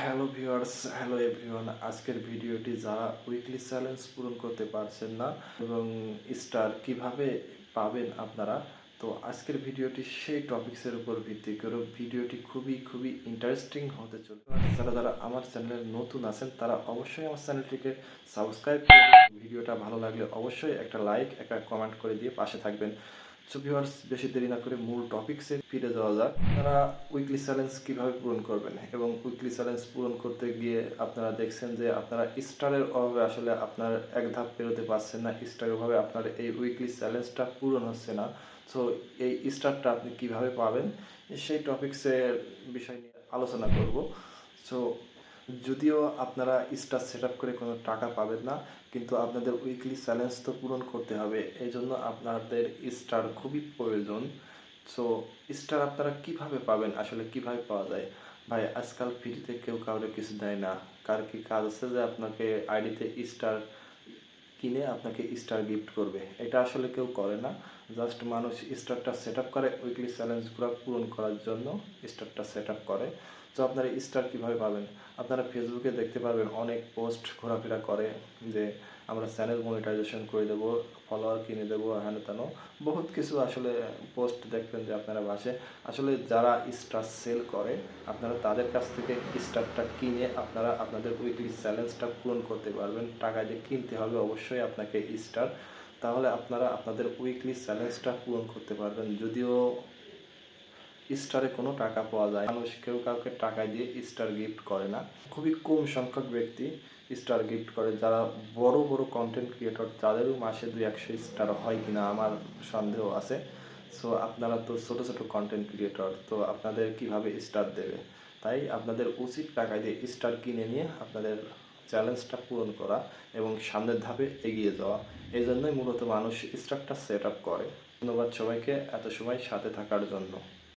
Hello viewers, hello everyone. আজকের ভিডিওটি যারা উইকলি চ্যালেঞ্জ পূরণ করতে পারছেন না এবং স্টার কিভাবে পাবেন আপনারা, তো আজকের ভিডিওটি সেই টপিক্সের উপর ভিত্তি করে ভিডিওটি খুবই ইন্টারেস্টিং হতে চলেছে। যারা যারা আমার চ্যানেলে নতুন আছেন তারা অবশ্যই আমার চ্যানেলটিকে সাবস্ক্রাইব করে ভিডিওটা ভালো লাগলে অবশ্যই একটা লাইক একটা কমেন্ট করে দিয়ে পাশে থাকবেন। সো ভিউয়ার্স, বেশি দেরি না করে মূল টপিকসে ফিরে যাওয়া যাক। আপনারা উইকলি চ্যালেঞ্জ কীভাবে পূরণ করবেন এবং উইকলি চ্যালেঞ্জ পূরণ করতে গিয়ে আপনারা দেখছেন যে আপনারা স্টারের অভাবে আসলে আপনার এক ধাপ পেরোতে পারছেন না, স্টারের অভাবে আপনার এই উইকলি চ্যালেঞ্জটা পূরণ হচ্ছে না। সো এই স্টারটা আপনি কিভাবে পাবেন সেই টপিক্সের বিষয় নিয়ে আলোচনা করব। সো যদিও আপনারা স্টার সেট আপ করে কোনো টাকা পাবেন না, কিন্তু আপনাদের উইকলি চ্যালেঞ্জ তো পূরণ করতে হবে, এই জন্য আপনাদের স্টার খুবই প্রয়োজন। সো স্টার আপনারা কিভাবে পাবেন, আসলে কিভাবে পাওয়া যায়? ভাই, আজকাল ফ্রিতে কেউ কাউকে কিছু দেয় না। কার কি কাজ আছে যে আপনাকে আইডিতে স্টার কিনে আপনাকে স্টার গিফট করবে? এটা আসলে কেউ করে না। জাস্ট মানুষ স্টারটা সেট আপ করে উইকলি চ্যালেঞ্জগুলো পূরণ করার জন্য স্টারটা সেট আপ করে। তো আপনারা স্টার কীভাবে পাবেন? আপনারা ফেসবুকে দেখতে পারবেন অনেক পোস্ট ঘোরাফেরা করে যে আমরা চ্যানেল মনিটাইজেশন করে দেবো, ফলোয়ার কিনে দেবো, হ্যান তেন বহুত কিছু আসলে পোস্ট দেখবেন যে আপনারা বাসে। আসলে যারা স্টার সেল করে আপনারা তাদের কাছ থেকে স্টারটা কিনে আপনারা আপনাদের উইকলি চ্যালেঞ্জটা পূরণ করতে পারবেন। টাকা দিয়ে কিনতে হবে অবশ্যই আপনাকে স্টার, তাহলে আপনারা আপনাদের উইকলি চ্যালেঞ্জটা পূরণ করতে পারবেন। যদিও স্টারে কোনো টাকা পাওয়া যায়, মানুষ কেউ কাউকে টাকা দিয়ে স্টার গিফট করে না। খুবই কম সংখ্যক ব্যক্তি স্টার গিফট করে। যারা বড় বড় কন্টেন্ট ক্রিয়েটর তাদেরও মাসে 200 স্টার হয় কিনা আমার সন্দেহ আছে। সো আপনারা তো ছোট ছোট কন্টেন্ট ক্রিয়েটর, তো আপনাদের কিভাবে স্টার দেবে? তাই আপনাদের উচিত টাকা দিয়ে স্টার কিনে নিয়ে আপনাদের চ্যালেঞ্জটা পূরণ করা এবং সামনের ধাপে এগিয়ে যাওয়া। এই জন্যই মূলত মানুষ স্টারটা সেট আপ করে। ধন্যবাদ সবাইকে এত সময় সাথে থাকার জন্য।